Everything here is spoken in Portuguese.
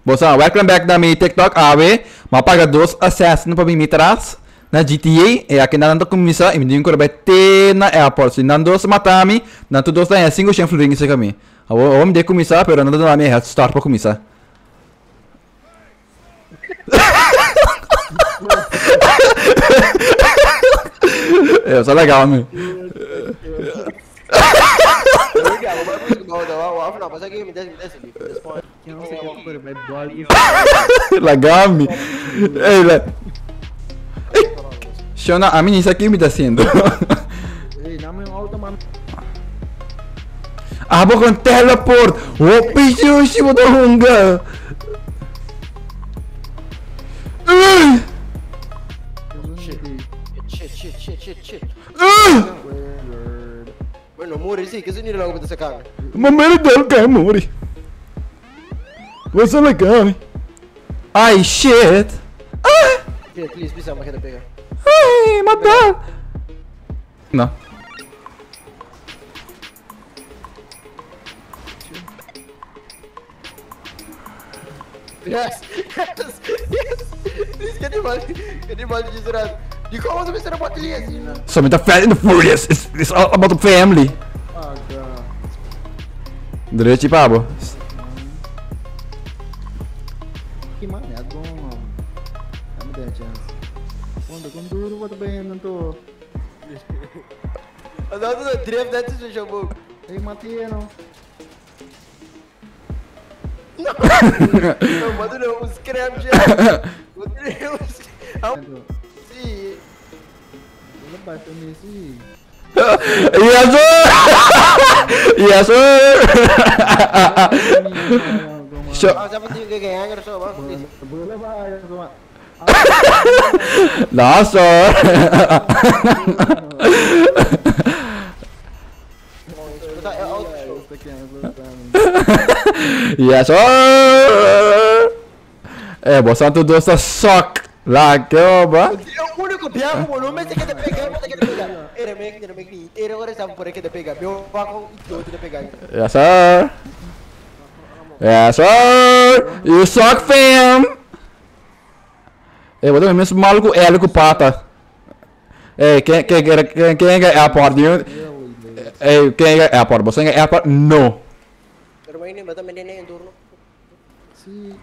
Bosan, welcome back na mi TikTok AW. Mapaga dos assassin pa mi mitras na GTA. E aqui na nando kumisa, e me digo que vai ter na airport. Se nando se matami, nando dos na single chance fluring isso kami. Vamos de começar, pero nando na minha head start para começar. É, só legal, meu. Legal, meu. Ei, Shona, a mim isso aqui me tá sendo. Ah, vou com teleport. O bicho, o chivo da hunga. Shit. Bueno, muore sì, che se ne la come sta cara. Ma me lo dal che muori. What's legal? Ai, shit. Please, ma che da pega. Ai, mata. No. Yes. This get him de desgraça. De como você será bateria assim, né? So with the Fast and the Furious, it's all about the family. Ah, God. Direito, Pablo. Que mané, bom, mano. Vamos dar a chance. Quando duro, vou bem, não tô. Andando no drift, deve ser chamou. Ei, matei, não. Não, manda não, os creme já. Sim. Não bateu nesse. Yes, sir! Yes, sir! Ah, já bateu que ganhar, agora só vamos. Vou levar, No, sir! Yes, sir! É, bosan tu dosa sock lá que oba. O único piado, o volume é que te pegar, mas que te pegar. Era meio que agora sabe por que te pegar. Meu paco e te pegar. Yes, sir! Yes, sir! You suck, fam! É, vou dar mesmo maluco élico pata. É, quem é airport? É, quem é airport? Você é airport? No. Pero may ni ba também nem em turno? Sim.